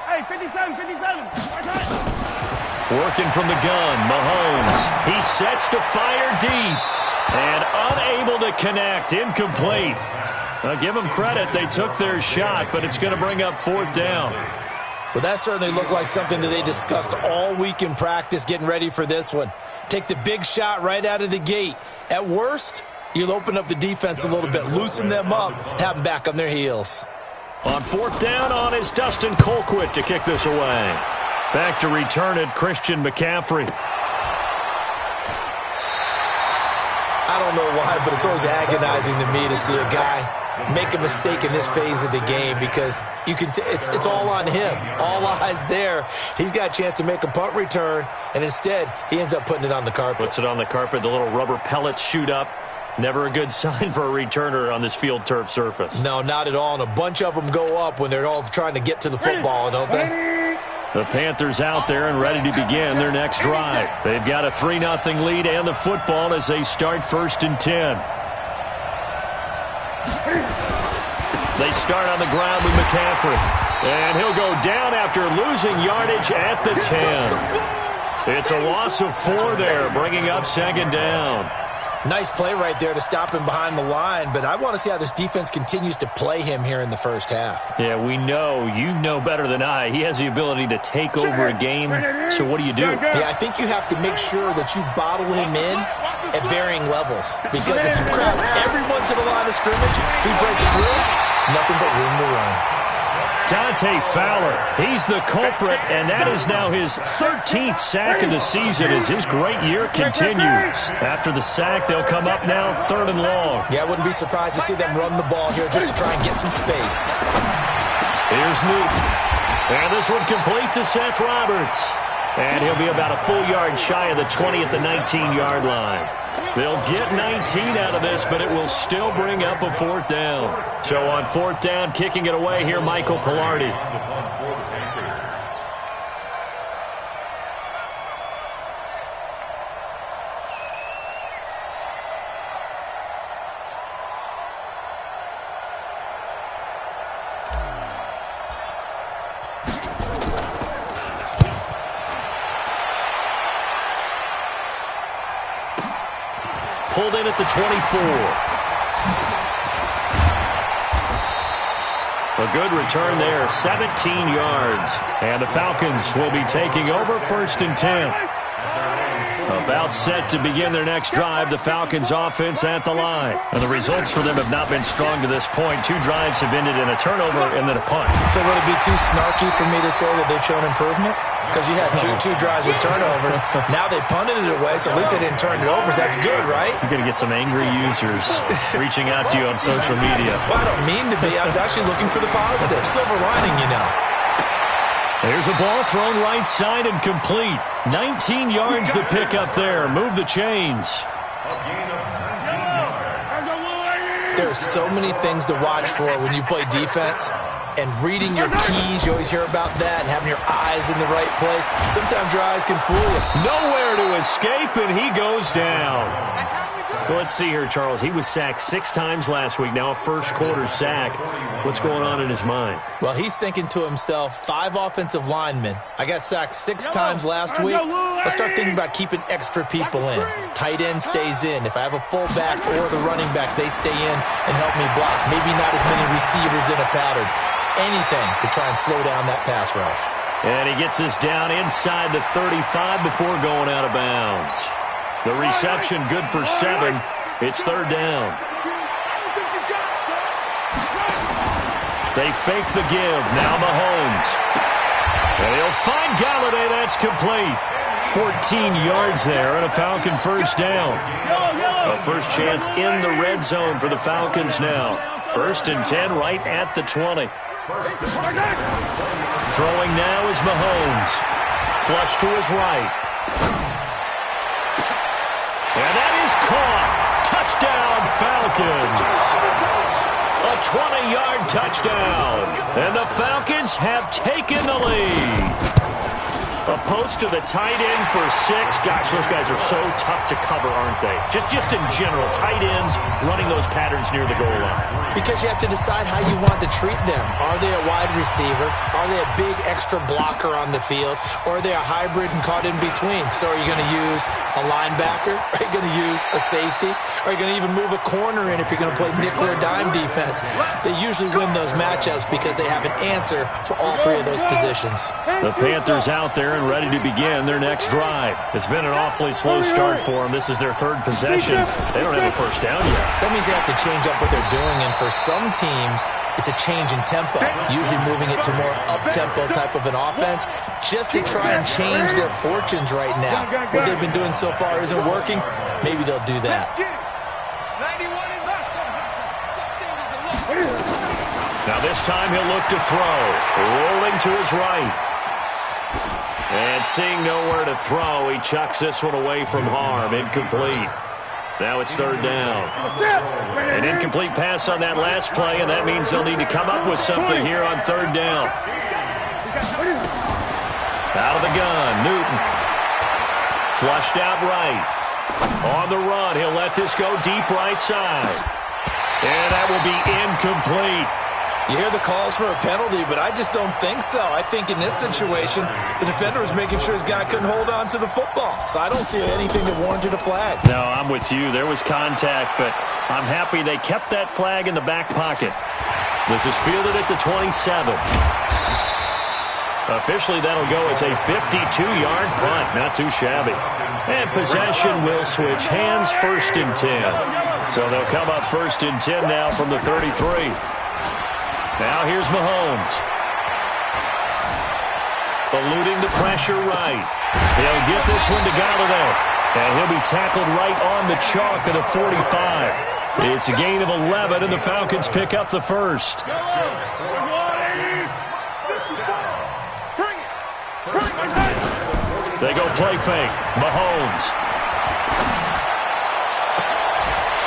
Hey, 57, 57. Working from the gun, Mahomes. He sets to fire deep and unable to connect. Incomplete. Give them credit. They took their shot, but it's going to bring up 4th down. Well, that certainly looked like something that they discussed all week in practice getting ready for this one. Take the big shot right out of the gate. At worst, you'll open up the defense a little bit, loosen them up, have them back on their heels. On 4th down on is Dustin Colquitt to kick this away. Back to return it, Christian McCaffrey. I don't know why, but it's always agonizing to me to see a guy make a mistake in this phase of the game because you can it's all on him. All eyes there. He's got a chance to make a punt return, and instead he ends up putting it on the carpet. Puts it on the carpet. The little rubber pellets shoot up. Never a good sign for a returner on this field turf surface. No, not at all. And a bunch of them go up when they're all trying to get to the football, don't they? The Panthers out there and ready to begin their next drive. They've got a 3-0 lead and the football as they start 1st and 10. They start on the ground with McCaffrey. And he'll go down after losing yardage at the 10. It's a loss of 4 there, bringing up 2nd down. Nice play right there to stop him behind the line, but I want to see how this defense continues to play him here in the first half. Yeah, we know. You know better than I. He has the ability to take over a game, so what do? Yeah, I think you have to make sure that you bottle him in at varying levels, because if you crowd everyone to the line of scrimmage, if he breaks through, it's nothing but room to run. Dante Fowler, he's the culprit, and that is now his 13th sack of the season as his great year continues. After the sack, they'll come up now 3rd and long. Yeah, I wouldn't be surprised to see them run the ball here just to try and get some space. Here's Newton. And this one complete to Seth Roberts. And he'll be about a full yard shy of the 20 at the 19-yard line. They'll get 19 out of this, but it will still bring up a 4th down. So on 4th down, kicking it away here, Michael Pilardi. Pulled in at the 24. A good return there, 17 yards. And the Falcons will be taking over 1st and 10. About set to begin their next drive, the Falcons offense at the line. And the results for them have not been strong to this point. 2 drives have ended in a turnover and then a punt. So would it be too snarky for me to say that they've shown improvement? Because you had two drives with turnovers. Now they punted it away, so at least they didn't turn it over. So that's good, right? You're going to get some angry users reaching out to you on social media. Well, I don't mean to be. I was actually looking for the positive. Silver lining, you know. There's a ball thrown right side and complete. 19 yards to pick up there. Move the chains. There are so many things to watch for when you play defense. And reading your keys, you always hear about that, and having your eyes in the right place. Sometimes your eyes can fool you. Nowhere to escape, and he goes down. Well, let's see here, Charles. He was sacked 6 times last week. Now a first-quarter sack. What's going on in his mind? Well, he's thinking to himself, 5 offensive linemen. I got sacked 6 times last week. Let's start thinking about keeping extra people in. Tight end stays in. If I have a fullback or the running back, they stay in and help me block. Maybe not as many receivers in a pattern. Anything to try and slow down that pass rush. And he gets us down inside the 35 before going out of bounds. The reception good for 7. It's 3rd down. They fake the give. Now Mahomes. And he'll find Galladay. That's complete. 14 yards there and a Falcon 1st down. A first chance in the red zone for the Falcons now. 1st and 10 right at the 20. Throwing now is Mahomes. Flush to his right. And that is caught. Touchdown, Falcons. A 20-yard touchdown. And the Falcons have taken the lead. A post to the tight end for 6. Gosh, those guys are so tough to cover, aren't they? Just in general, tight ends running those patterns near the goal line. Because you have to decide how you want to treat them. Are they a wide receiver? Are they a big extra blocker on the field? Or are they a hybrid and caught in between? So are you going to use a linebacker? Are you going to use a safety? Are you going to even move a corner in if you're going to play nickel or dime defense? They usually win those matchups because they have an answer for all 3 of those positions. The Panthers out there and ready to begin their next drive. It's been an awfully slow start for them. This is their 3rd possession. They don't have a first down yet. So that means they have to change up what they're doing, and for some teams, it's a change in tempo, usually moving it to more up-tempo type of an offense just to try and change their fortunes right now. What they've been doing so far isn't working. Maybe they'll do that. Now this time he'll look to throw. Rolling to his right. And seeing nowhere to throw, he chucks this one away from harm. Incomplete. Now it's 3rd down. An incomplete pass on that last play, and that means they'll need to come up with something here on 3rd down. Out of the gun, Newton. Flushed out right. On the run, he'll let this go deep right side. And that will be incomplete. You hear the calls for a penalty, but I just don't think so. I think in this situation, the defender was making sure his guy couldn't hold on to the football. So I don't see anything that warranted a flag. No, I'm with you. There was contact, but I'm happy they kept that flag in the back pocket. This is fielded at the 27. Officially, that'll go as a 52-yard punt. Not too shabby. And possession will switch hands, 1st and 10. So they'll come up 1st and 10 now from the 33. Now here's Mahomes. Eluding the pressure right. He'll get this one to Galladay. And he'll be tackled right on the chalk of the 45. It's a gain of 11, and the Falcons pick up the 1st. They go play fake. Mahomes.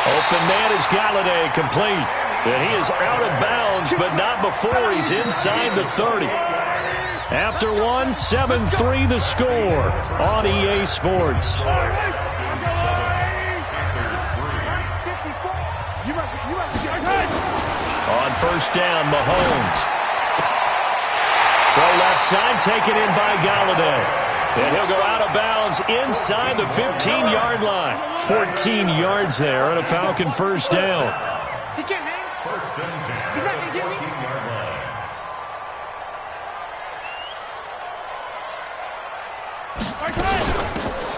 Open man is Galladay, complete. And he is out of bounds, but not before he's inside the 30. After 1, 7-3 the score on EA Sports. On 1st down, Mahomes. From left side, taken in by Galladay. And he'll go out of bounds inside the 15-yard line. 14 yards there and a Falcon 1st down. He can't hang. He's not going to get me.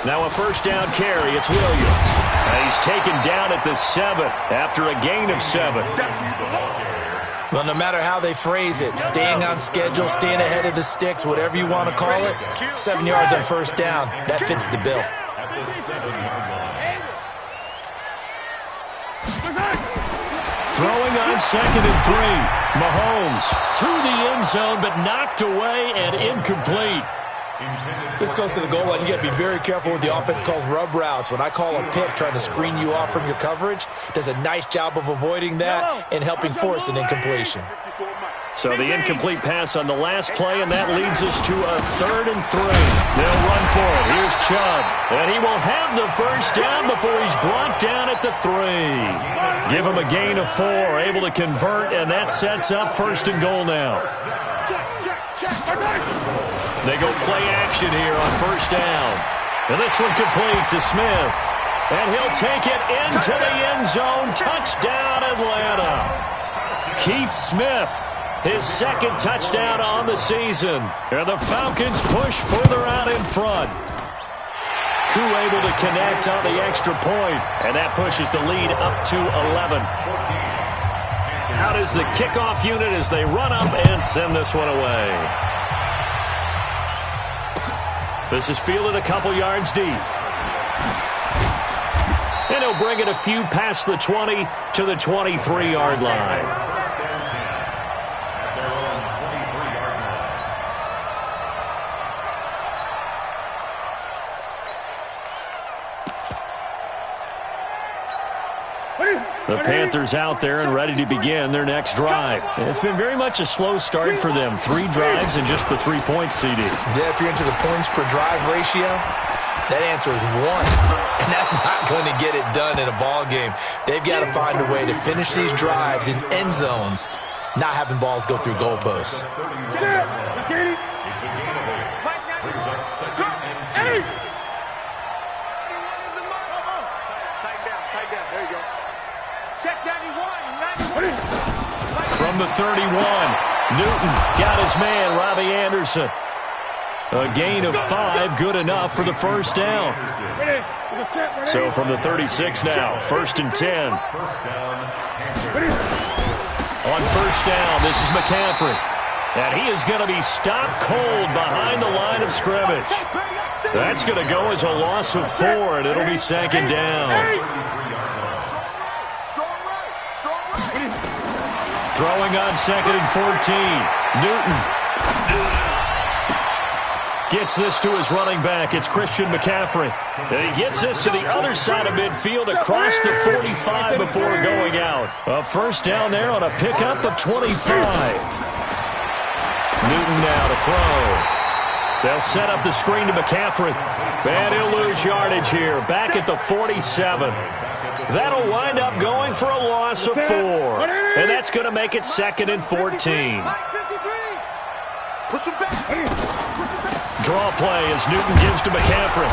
Now a 1st down carry. It's Williams. And he's taken down at the 7 after a gain of 7. Well, no matter how they phrase it, staying on schedule, staying ahead of the sticks, whatever you want to call it, 7 yards on 1st down, that fits the bill. Throwing on 2nd and 3. Mahomes through the end zone, but knocked away and incomplete. This close to the goal line, you got to be very careful with the offense calls rub routes. When I call a pick trying to screen you off from your coverage, does a nice job of avoiding that and helping force an incompletion. So the incomplete pass on the last play, and that leads us to a 3rd and 3. They'll run for it. Here's Chubb. And he will have the 1st down before he's brought down at the 3. Give him a gain of 4, able to convert, and that sets up 1st and goal now. They go play action here on 1st down. And this one complete to Smith. And he'll take it into the end zone. Touchdown, Atlanta. Keith Smith, his 2nd touchdown on the season. And the Falcons push further out in front. Koo able to connect on the extra point, and that pushes the lead up to 11. Out is the kickoff unit as they run up and send this one away. This is fielded a couple yards deep. And he'll bring it a few past the 20 to the 23-yard line. The Panthers out there and ready to begin their next drive. And it's been very much a slow start for them. 3 drives and just the 3 points, CD. Yeah, if you're into the points per drive ratio, that answer is 1. And that's not going to get it done in a ball game. They've got to find a way to finish these drives in end zones, not having balls go through goalposts. From the 31, Newton got his man, Robbie Anderson. A gain of 5, good enough for the first down. So from the 36 now, 1st and 10. On first down, this is McCaffrey. And he is going to be stopped cold behind the line of scrimmage. That's going to go as a loss of 4, and it'll be 2nd down. Throwing on 2nd and 14. Newton gets this to his running back. It's Christian McCaffrey. And he gets this to the other side of midfield across the 45 before going out. A first down there on a pickup of 25. Newton now to throw. They'll set up the screen to McCaffrey. And he'll lose yardage here. Back at the 47. That'll wind up going for a loss of 4. And that's going to make it 2nd and 14. Draw play as Newton gives to McCaffrey.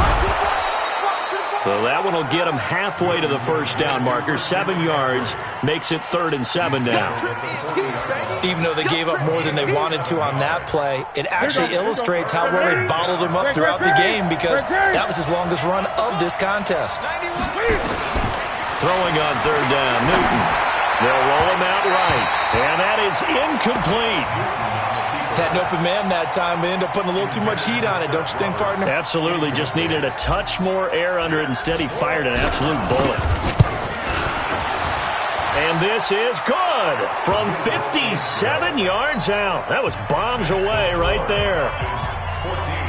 So that one will get him halfway to the first down marker. 7 yards makes it 3rd and 7 now. Even though they gave up more than they wanted to on that play, it actually illustrates how well they bottled him up throughout the game because that was his longest run of this contest. Throwing on 3rd down, Newton. They'll roll him out right. And that is incomplete. Had an open man that time, but ended up putting a little too much heat on it, don't you think, partner? Absolutely. Just needed a touch more air under it. Instead, he fired an absolute bullet. And this is good from 57 yards out. That was bombs away right there.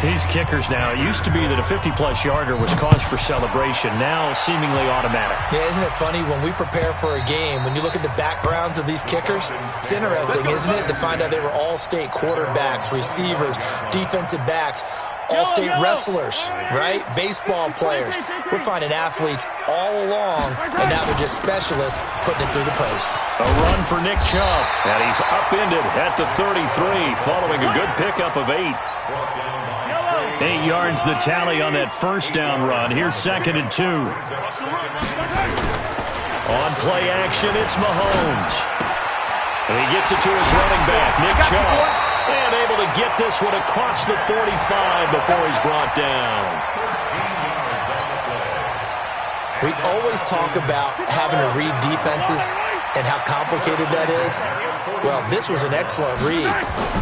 These kickers now, it used to be that a 50-plus yarder was cause for celebration. Now, seemingly automatic. Yeah, isn't it funny? When we prepare for a game, when you look at the backgrounds of these kickers, it's interesting, isn't it, to find out they were all-state quarterbacks, receivers, defensive backs, all-state wrestlers, right? Baseball players. We're finding athletes all along, and now they're just specialists putting it through the posts. A run for Nick Chubb, and he's upended at the 33 following a good pickup of 8. 8 yards the tally on that first down run. Here's 2nd and 2. On play action, it's Mahomes. And he gets it to his running back, Nick Chubb. And able to get this one across the 45 before he's brought down. We always talk about having to read defenses and how complicated that is. Well, this was an excellent read.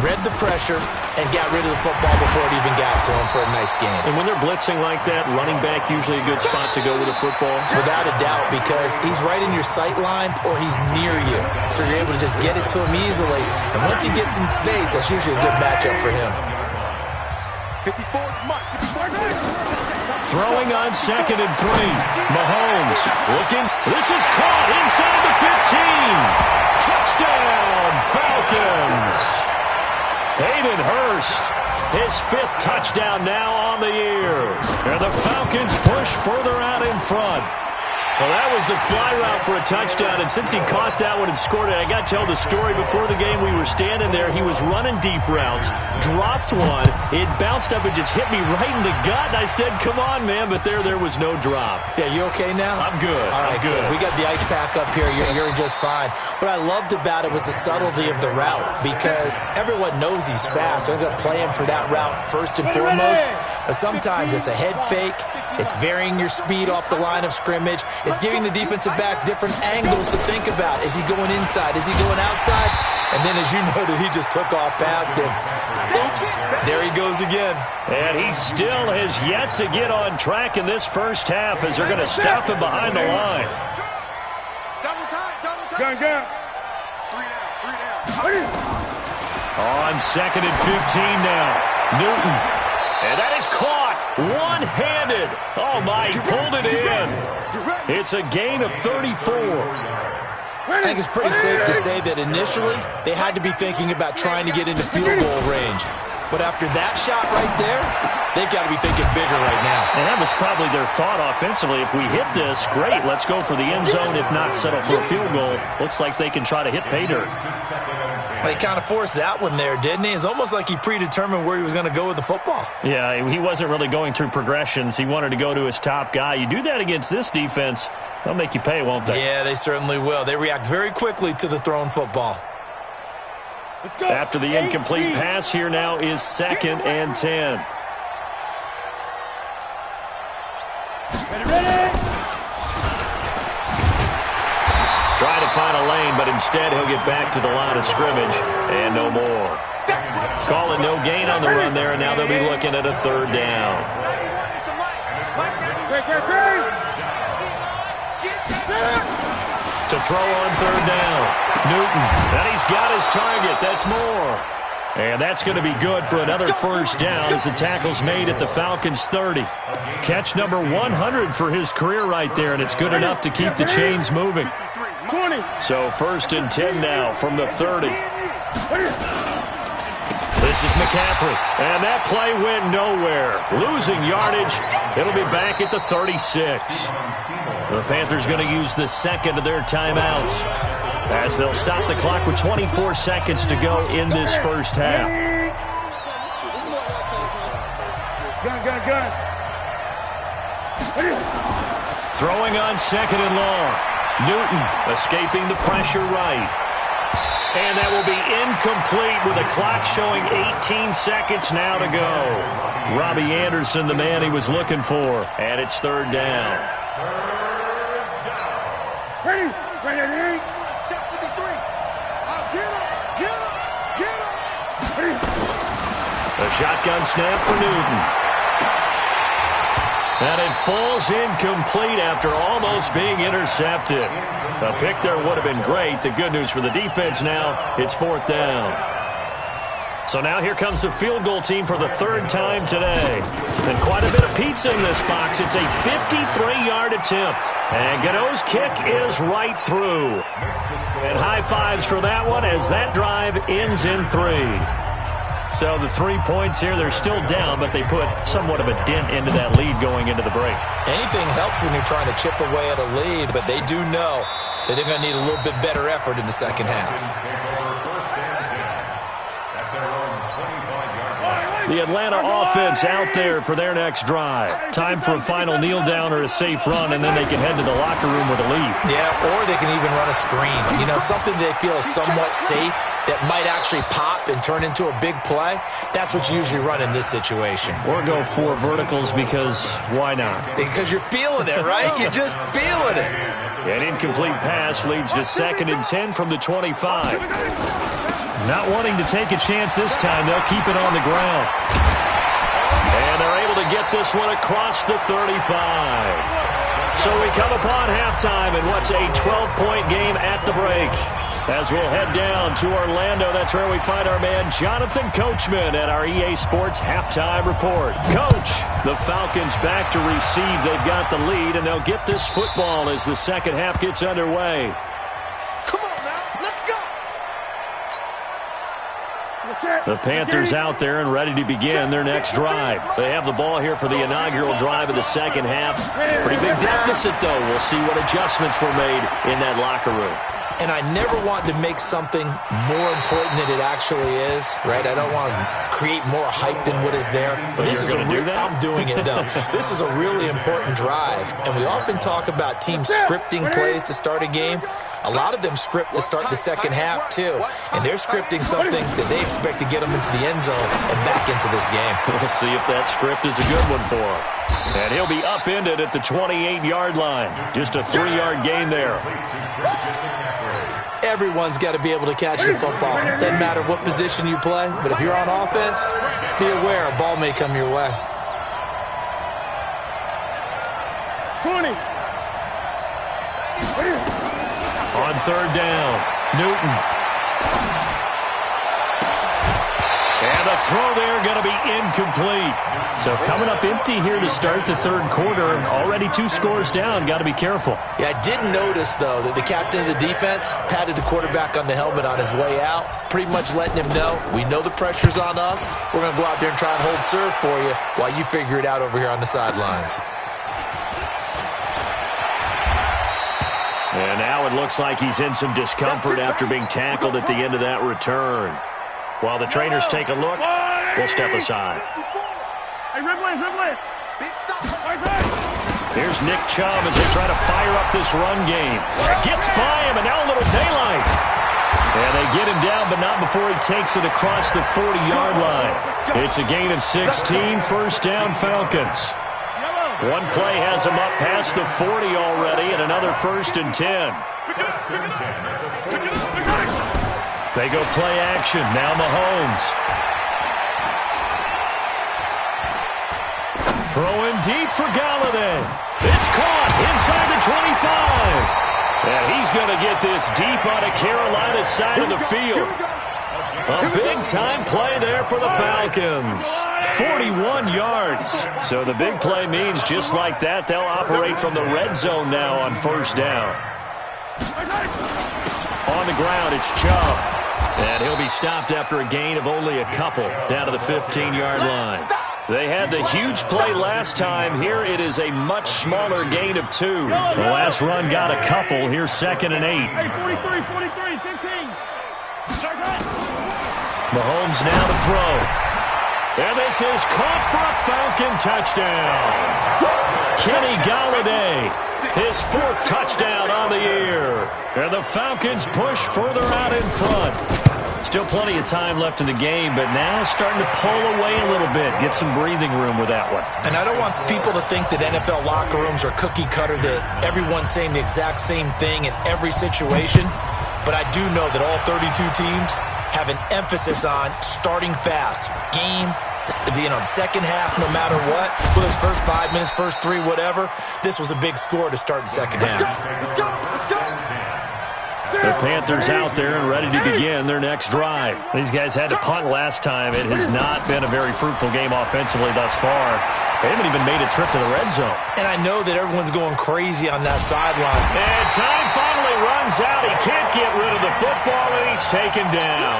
Read the pressure and got rid of the football before it even got to him for a nice game. And when they're blitzing like that, running back usually a good spot to go with a football? Without a doubt, because he's right in your sight line or he's near you. So you're able to just get it to him easily. And once he gets in space, that's usually a good matchup for him. Throwing on 2nd and 3. Mahomes looking. This is caught inside the 15. Touchdown, Falcons. Hayden Hurst, his 5th touchdown now on the year. And the Falcons push further out in front. Well, that was the fly route for a touchdown, and since he caught that one and scored it, I got to tell the story. Before the game, we were standing there. He was running deep routes, dropped one. It bounced up and just hit me right in the gut, and I said, come on, man, but there was no drop. Yeah, you okay now? I'm good. All right, I'm good. We got the ice pack up here. You're just fine. What I loved about it was the subtlety of the route, because everyone knows he's fast. They're going to play him for that route first and foremost, but sometimes it's a head fake. It's varying your speed off the line of scrimmage. It's giving the defensive back different angles to think about. Is he going inside? Is he going outside? And then, as you noted, he just took off past him. Oops, there he goes again. And he still has yet to get on track in this first half as they're going to stop him behind the line. Gun. On 2nd and 15 now. Newton. And that is caught one-handed. Oh, my, he pulled it in. It's a gain of 34. I think it's pretty safe to say that initially they had to be thinking about trying to get into field goal range. But after that shot right there, they've got to be thinking bigger right now. And that was probably their thought offensively. If we hit this, great, let's go for the end zone. If not, settle for a field goal. Looks like they can try to hit pay dirt. He kind of forced that one there, didn't he? It's almost like he predetermined where he was going to go with the football. Yeah, he wasn't really going through progressions. He wanted to go to his top guy. You do that against this defense, they'll make you pay, won't they? Yeah, they certainly will. They react very quickly to the thrown football. After the incomplete pass, here now is 2nd and 10. Try to find a lane, but instead he'll get back to the line of scrimmage and no more. Call it no gain on the run there, and now they'll be looking at a 3rd down. To throw on 3rd down, Newton, and he's got his target. That's more. And that's going to be good for another 1st down as the tackle's made at the Falcons' 30. Catch number 100 for his career right there, and it's good enough to keep the chains moving. So 1st and 10 now from the 30. This is McCaffrey, and that play went nowhere. Losing yardage, it'll be back at the 36. The Panthers going to use the 2nd of their timeouts as they'll stop the clock with 24 seconds to go in this 1st half. Throwing on 2nd and long. Newton escaping the pressure right. And that will be incomplete with the clock showing 18 seconds now to go. Robbie Anderson, the man he was looking for. And it's 3rd down. Ready? Check 53. Get up. A shotgun snap for Newton. And it falls incomplete after almost being intercepted. A pick there would have been great. The good news for the defense now, it's 4th down. So now here comes the field goal team for the 3rd time today. And quite a bit of pizza in this box. It's a 53-yard attempt. And Godot's kick is right through. And high fives for that one as that drive ends in 3. So the 3 points here, they're still down, but they put somewhat of a dent into that lead going into the break. Anything helps when you're trying to chip away at a lead, but they do know that they're going to need a little bit better effort in the 2nd half. The Atlanta offense out there for their next drive. Time for a final kneel down or a safe run, and then they can head to the locker room with a lead. Yeah, or they can even run a screen. You know, something they feel is somewhat safe that might actually pop and turn into a big play. That's what you usually run in this situation. Or go 4 verticals because why not? Because you're feeling it, right? You're just feeling it. An incomplete pass leads to 2nd and 10 from the 25. Not wanting to take a chance this time, they'll keep it on the ground. And they're able to get this one across the 35. So we come upon halftime in what's a 12-point game at the break. As we'll head down to Orlando, that's where we find our man Jonathan Coachman at our EA Sports Halftime Report. Coach, the Falcons back to receive. They've got the lead, and they'll get this football as the 2nd half gets underway. The Panthers out there and ready to begin their next drive. They have the ball here for the inaugural drive of the 2nd half. Pretty big deficit, though. We'll see what adjustments were made in that locker room. And I never want to make something more important than it actually is, right? I don't want to create more hype than what is there. But this is I'm doing it, though. This is a really important drive. And we often talk about teams scripting plays to start a game. A lot of them script to start the 2nd half, too. And they're scripting something that they expect to get them into the end zone and back into this game. We'll see if that script is a good one for him. And he'll be upended at the 28-yard line. Just a 3-yard gain there. Everyone's got to be able to catch the football. Doesn't matter what position you play, but if you're on offense, be aware a ball may come your way. 20. On 3rd down, Newton. And And the throw there going to be incomplete. So coming up empty here to start the third quarter. Already 2 scores down. Got to be careful. Yeah, I did notice, though, that the captain of the defense patted the quarterback on the helmet on his way out, pretty much letting him know, we know the pressure's on us. We're going to go out there and try and hold serve for you while you figure it out over here on the sidelines. And now it looks like he's in some discomfort after being tackled at the end of that return. While the trainers take a look, we'll step aside. Here's Nick Chubb as they try to fire up this run game. It gets by him, and now a little daylight. And they get him down, but not before he takes it across the 40-yard line. It's a gain of 16, first down Falcons. One play has him up past the 40 already, and another 1st and 10. They go play action. Now Mahomes. Throwing deep for Galladay. It's caught inside the 25. And he's going to get this deep on the Carolina side of the field. A big-time play there for the Falcons. 41 yards. So the big play means just like that, they'll operate from the red zone now on first down. On the ground, it's Chubb. And he'll be stopped after a gain of only a couple down to the 15-yard line. They had the huge play last time. Here it is a much smaller gain of 2. The last run got a couple. Here's 2nd and 8. Hey, 43, 15. Mahomes now to throw. And this is caught for a Falcon touchdown. Kenny Galladay, his 4th touchdown on the year. And the Falcons push further out in front. Still plenty of time left in the game, but now starting to pull away a little bit. Get some breathing room with that one. And I don't want people to think that NFL locker rooms are cookie cutter, that everyone's saying the exact same thing in every situation. But I do know that all 32 teams have an emphasis on starting fast. Game, the second half, no matter what. Whether it's first 5 minutes, first 3, whatever. This was a big score to start the second half. The Panthers out there and ready to begin their next drive. These guys had to punt last time. It has not been a very fruitful game offensively thus far. They haven't even made a trip to the red zone. And I know that everyone's going crazy on that sideline. And time finally runs out. He can't get rid of the football, and he's taken down.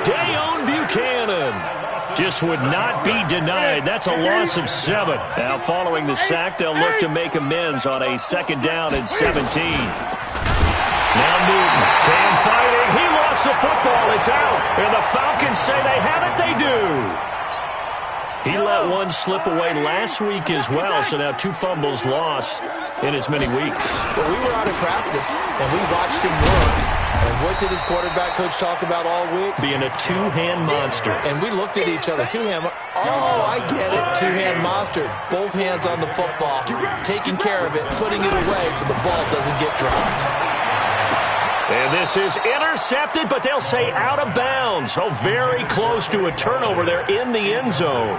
Dayon Buchanan just would not be denied. That's a loss of 7. Now following the sack, they'll look to make amends on a 2nd down and 17. Now Newton, Cam fighting. He lost the football. It's out. And the Falcons say they have it. They do. He let one slip away last week as well, so now 2 fumbles lost in as many weeks. Well, we were out of practice, and we watched him work. And what did his quarterback coach talk about all week? Being a 2-hand monster. And we looked at each other. 2-hand. Oh, I get it. 2-hand monster. Both hands on the football, taking care of it, putting it away so the ball doesn't get dropped. And this is intercepted, but they'll say out of bounds. Oh, very close to a turnover there in the end zone.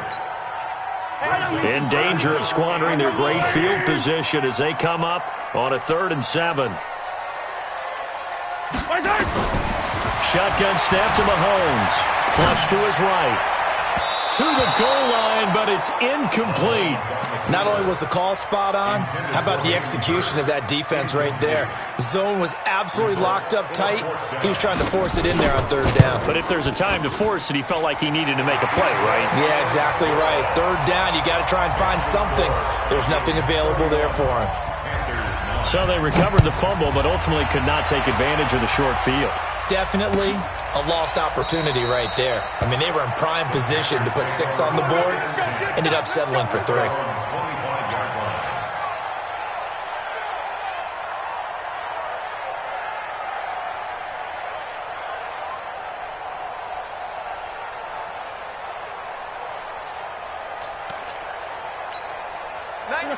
In danger of squandering their great field position as they come up on a 3rd and 7. Shotgun snap to Mahomes. Flush to his right. To the goal line, but it's incomplete. Not only was the call spot on, how about the execution of that defense right there? The zone was absolutely locked up tight. He was trying to force it in there on 3rd down. But if there's a time to force it, he felt like he needed to make a play, right? Yeah, exactly right. 3rd down, you got to try and find something. There's nothing available there for him. So they recovered the fumble, but ultimately could not take advantage of the short field. Definitely a lost opportunity right there. I mean, they were in prime position to put 6 on the board, ended up settling for 3.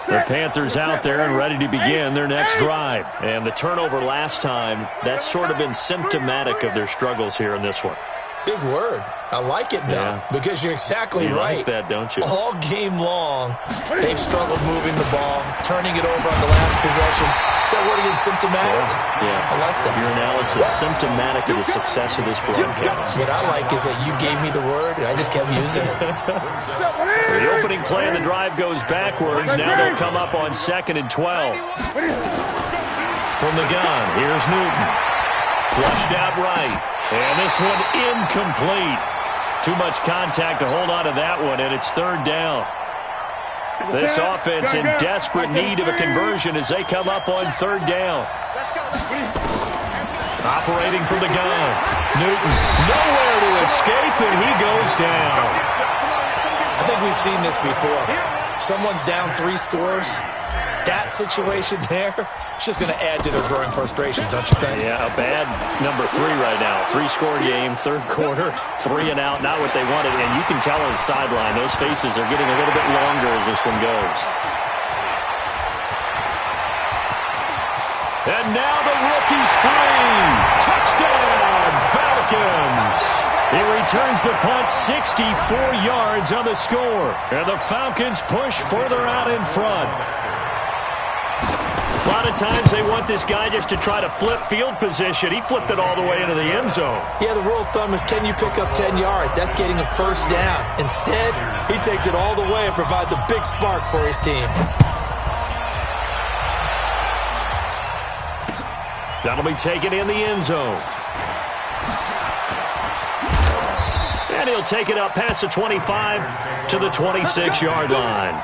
The Panthers out there and ready to begin their next drive. And the turnover last time, that's sort of been symptomatic of their struggles here in this one. Big word. I like it, though, because you're exactly right. You like that, don't you? All game long, they've struggled moving the ball, turning it over on the last possession. Is that word again, symptomatic? Yeah. I like that. Your analysis, symptomatic of the success of this broadcast. What I like is that you gave me the word, and I just kept using it. The opening play of the drive goes backwards. Now they'll come up on 2nd and 12. From the gun, here's Newton. Flushed out right. And this one incomplete. Too much contact to hold on to that one, and it's 3rd down. This offense in desperate need of a conversion as they come up on 3rd down. Operating from the gun. Newton, nowhere to escape, and he goes down. I think we've seen this before. Someone's down 3 scores. That situation there, it's just going to add to their growing frustrations, don't you think? Yeah, a bad number 3 right now. 3-score game, 3rd quarter, 3 and out, not what they wanted. And you can tell on the sideline, those faces are getting a little bit longer as this one goes. And now the rookie's 3. Touchdown, Falcons. He returns the punt 64 yards on the score. And the Falcons push further out in front. A lot of times they want this guy just to try to flip field position. He flipped it all the way into the end zone. Yeah, the rule of thumb is, can you pick up 10 yards? That's getting a 1st down. Instead, he takes it all the way and provides a big spark for his team. That'll be taken in the end zone. And he'll take it up past the 25 to the 26-yard line.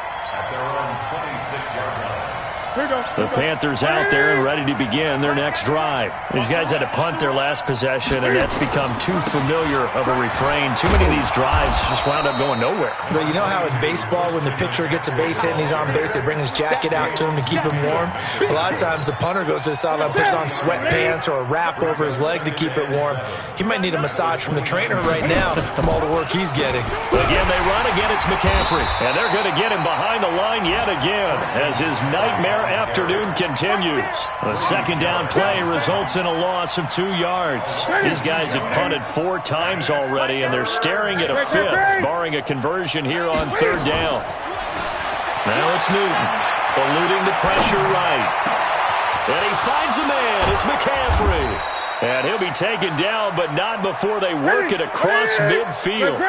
The Panthers out there and ready to begin their next drive. These guys had to punt their last possession, and that's become too familiar of a refrain. Too many of these drives just wound up going nowhere. But you know how in baseball, when the pitcher gets a base hit and he's on base, they bring his jacket out to him to keep him warm? A lot of times the punter goes to the sideline, puts on sweatpants or a wrap over his leg to keep it warm. He might need a massage from the trainer right now from all the work he's getting. Again, they run. Again, it's McCaffrey. And they're going to get him behind the line yet again as his nightmare afternoon continues. A 2nd down play results in a loss of 2 yards. These guys have punted 4 times already, and they're staring at a 5th, barring a conversion here on 3rd down. Now it's Newton, eluding the pressure right. And he finds a man. It's McCaffrey. And he'll be taken down, but not before they work it across midfield.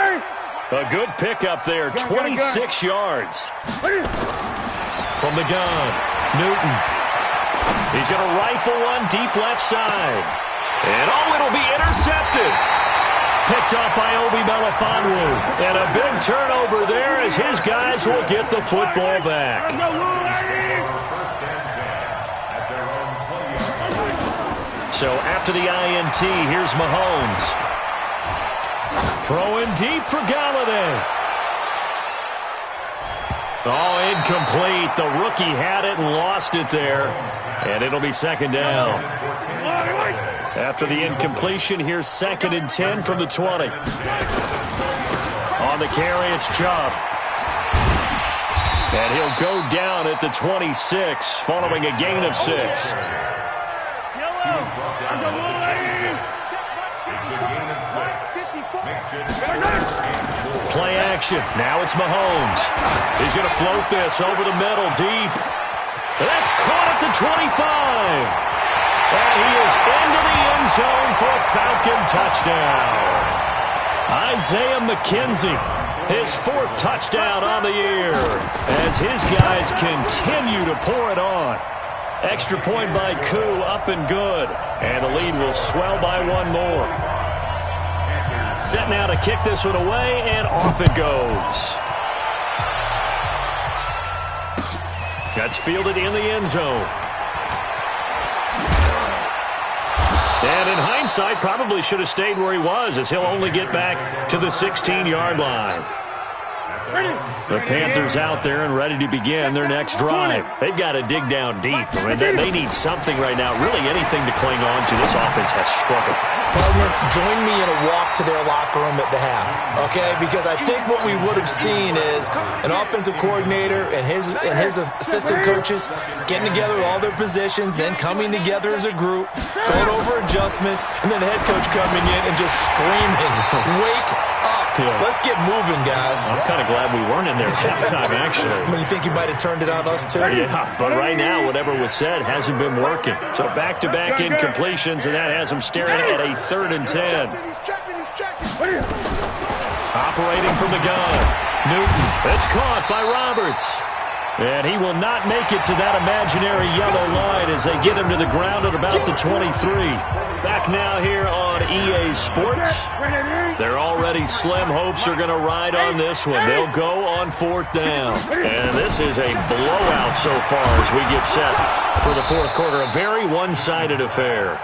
A good pickup there, 26 yards. From the gun, Newton. He's going to rifle one deep left side. And it'll be intercepted. Picked up by Obi Melifonwu. And a big turnover there as his guys will get the football back. So after the INT, here's Mahomes. Throwing deep for Galladay. Oh, incomplete. The rookie had it and lost it there. And it'll be 2nd down. After the incompletion, here's 2nd and 10 from the 20. On the carry, it's Chubb. And he'll go down at the 26, following a gain of 6. Play action. Now it's Mahomes. He's going to float this over the middle deep. That's caught at the 25. And he is into the end zone for a Falcon touchdown. Isaiah McKenzie, his 4th touchdown on the year as his guys continue to pour it on. Extra point by Koo, up and good. And the lead will swell by 1 more. Set now to kick this one away, and off it goes. That's fielded in the end zone. And in hindsight, probably should have stayed where he was, as he'll only get back to the 16-yard line. The Panthers out there and ready to begin their next drive. They've got to dig down deep. I mean, they need something right now, really anything to cling on to. This offense has struggled. Partner, join me in a walk to their locker room at the half, okay? Because I think what we would have seen is an offensive coordinator and his assistant coaches getting together with all their positions, then coming together as a group, going over adjustments, and then the head coach coming in and just screaming, "Wake up. Let's get moving, guys." I'm kind of glad we weren't in there at halftime, actually. I mean, you think he might have turned it on us, too? Yeah, but right now, whatever was said hasn't been working. So back-to-back incompletions, and that has him staring at a 3rd and 10. Operating from the gun. Newton. It's caught by Roberts. And he will not make it to that imaginary yellow line as they get him to the ground at about the 23. Back now here on EA Sports. Their already slim hopes are going to ride on this one. They'll go on 4th down. And this is a blowout so far as we get set for the 4th quarter. A very one-sided affair.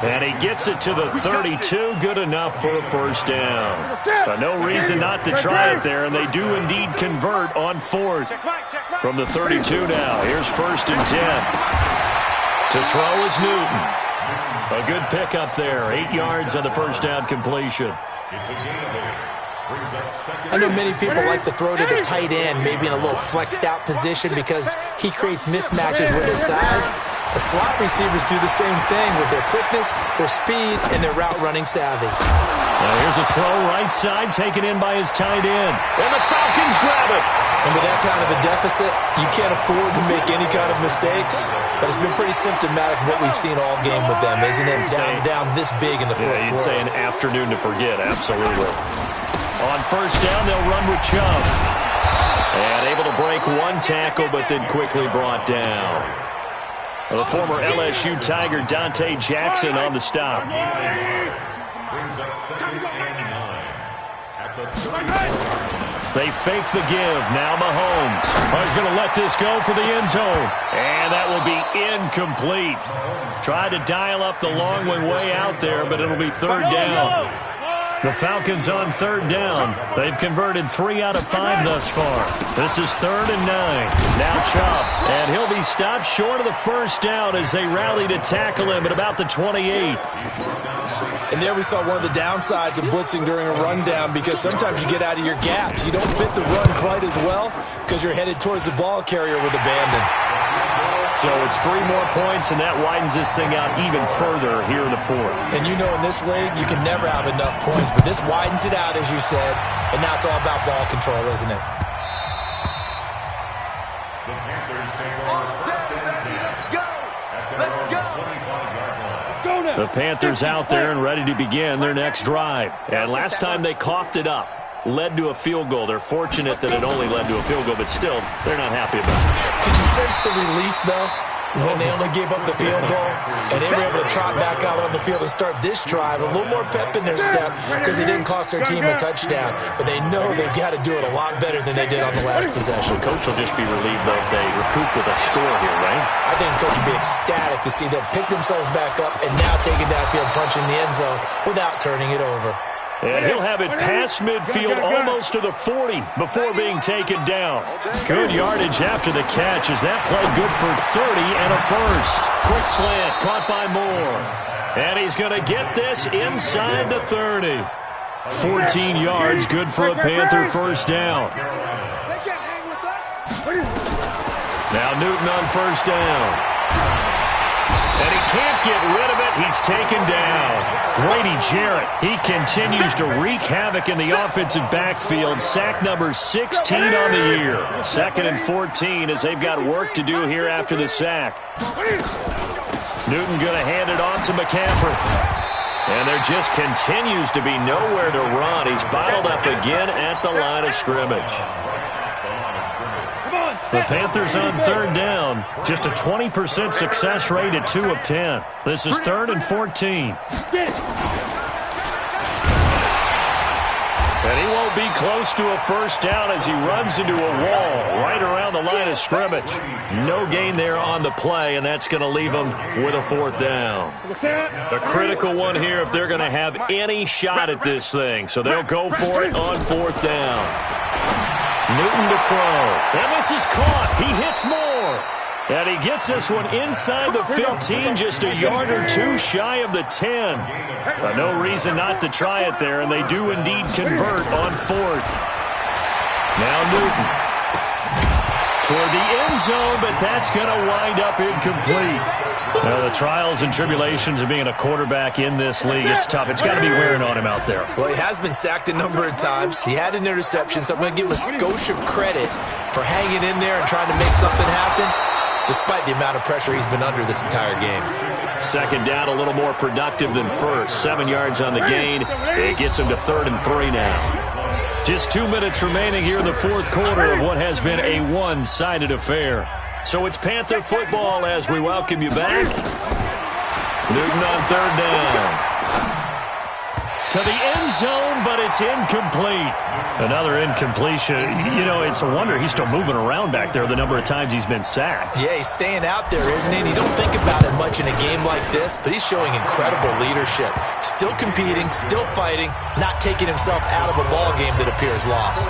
And he gets it to the 32, good enough for a 1st down. But no reason not to try it there, and they do indeed convert on 4th. From the 32 now, here's 1st and 10. To throw is Newton. A good pickup there, 8 yards on the 1st down completion. I know many people like to throw to the tight end, maybe in a little flexed out position because he creates mismatches with his size. The slot receivers do the same thing with their quickness, their speed, and their route running savvy. Now here's a throw right side taken in by his tight end. And the Falcons grab it. And with that kind of a deficit, you can't afford to make any kind of mistakes. But it's been pretty symptomatic of what we've seen all game with them, isn't it? Down this big in the 4th quarter. You'd say an afternoon to forget, absolutely. On 1st down, they'll run with Chubb. And able to break one tackle, but then quickly brought down. The former LSU Tiger, Dante Jackson, on the stop. They fake the give. Now Mahomes. He's going to let this go for the end zone. And that will be incomplete. Tried to dial up the long one way out there, but it'll be 3rd down. The Falcons on 3rd down. They've converted 3 out of 5 thus far. This is 3rd and 9. Now Chubb. And he'll be stopped short of the 1st down as they rally to tackle him at about the 28. And there we saw one of the downsides of blitzing during a rundown because sometimes you get out of your gaps. You don't fit the run quite as well because you're headed towards the ball carrier with abandon. So it's 3 more points, and that widens this thing out even further here in the 4th. And you know in this league, you can never have enough points, but this widens it out, as you said, and now it's all about ball control, isn't it? The Panthers out there and ready to begin their next drive. And last time they coughed it up, led to a field goal. They're fortunate that it only led to a field goal, but still, they're not happy about it. Could you sense the relief, though, when they only gave up the field goal and they were able to trot back out on the field and start this drive? A little more pep in their step because it didn't cost their team a touchdown, but they know they've got to do it a lot better than they did on the last possession. The coach will just be relieved, though, if they recoup with a score here, right? I think the coach would be ecstatic to see them pick themselves back up and now take it downfield, punching the end zone without turning it over. And he'll have it past midfield almost to the 40 before being taken down. Good yardage after the catch. Is that play good for 30 and a 1st? Quick slant caught by Moore. And he's going to get this inside the 30. 14 yards, good for a Panther 1st down. Now Newton on 1st down. And he can't get rid of it. He's taken down. Grady Jarrett, he continues to wreak havoc in the offensive backfield. Sack number 16 on the year. 2nd and 14 as they've got work to do here after the sack. Newton going to hand it off to McCaffrey. And there just continues to be nowhere to run. He's bottled up again at the line of scrimmage. The Panthers on 3rd down. Just a 20% success rate at 2 of 10. This is 3rd and 14. And he won't be close to a 1st down as he runs into a wall right around the line of scrimmage. No gain there on the play, and that's going to leave him with a 4th down. A critical one here if they're going to have any shot at this thing. So they'll go for it on 4th down. Newton to throw. And this is caught. He hits Moore. And he gets this one inside the 15, just a yard or two shy of the 10. No reason not to try it there, and they do indeed convert on fourth. Now Newton. Toward the end zone, but that's going to wind up incomplete. Now, the trials and tribulations of being a quarterback in this league, it's tough. It's got to be wearing on him out there. Well, he has been sacked a number of times. He had an interception, so I'm going to give him a skosh of credit for hanging in there and trying to make something happen, despite the amount of pressure he's been under this entire game. Second down, a little more productive than first. 7 yards on the gain. It gets him to 3rd and 3 now. Just 2 minutes remaining here in the fourth quarter of what has been a one-sided affair. So it's Panther football as we welcome you back. Newton on 3rd down. To the end zone, but it's incomplete. Another incompletion. You know, it's a wonder he's still moving around back there the number of times he's been sacked. Yeah, he's staying out there, isn't he? And you don't think about it much in a game like this, but he's showing incredible leadership. Still competing, still fighting, not taking himself out of a ball game that appears lost.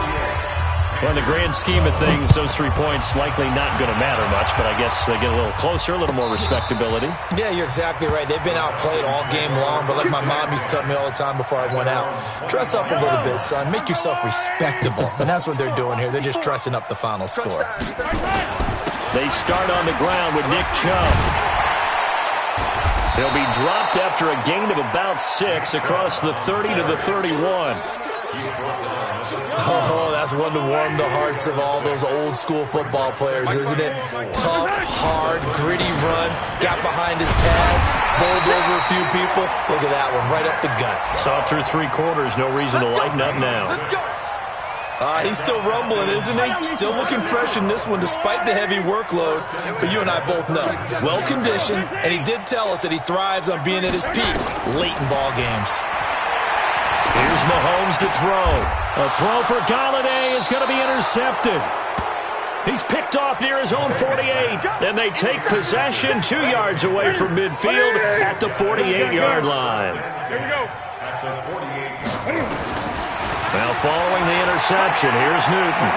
Well, in the grand scheme of things, those 3 points likely not going to matter much, but I guess they get a little closer, a little more respectability. Yeah, you're exactly right. They've been outplayed all game long, but like my mom used to tell me all the time before I went out, dress up a little bit, son. Make yourself respectable. And that's what they're doing here. They're just dressing up the final score. They start on the ground with Nick Chubb. He'll be dropped after a gain of about 6 across the 30 to the 31. Oh, that's one to warm the hearts of all those old-school football players, isn't it? Tough, hard, gritty run, got behind his pads, bowled over a few people. Look at that one, right up the gut. Saw through 3 quarters, no reason to lighten up now. He's still rumbling, isn't he? Still looking fresh in this one despite the heavy workload. But you and I both know, well-conditioned, and he did tell us that he thrives on being at his peak late in ball games. Here's Mahomes to throw. A throw for Galladay is going to be intercepted. He's picked off near his own 48. Then they take possession 2 yards away from midfield at the 48-yard line. Here we go. Now following the interception, here's Newton.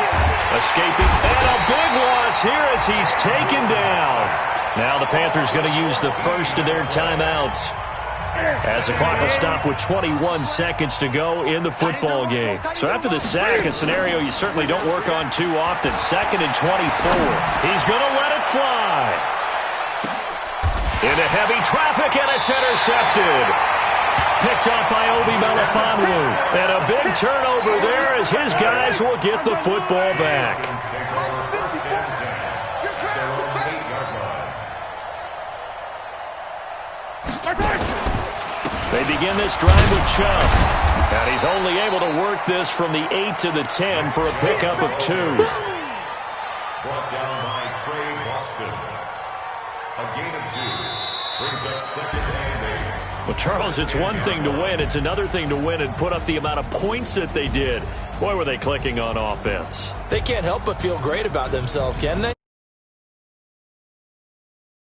Escaping, and a big loss here as he's taken down. Now the Panthers going to use the first of their timeouts, as the clock will stop with 21 seconds to go in the football game. So after the sack, a scenario you certainly don't work on too often. 2nd and 24. He's going to let it fly. Into heavy traffic, and it's intercepted. Picked up by Obi Melifonwu. And a big turnover there as his guys will get the football back. They begin this drive with Chubb. And he's only able to work this from the 8 to the 10 for a pickup of 2. Brought down by Trey Boston. A gain of 2. Brings up 2nd and 8. Well, Charles, it's one thing to win. It's another thing to win and put up the amount of points that they did. Boy, were they clicking on offense. They can't help but feel great about themselves, can they?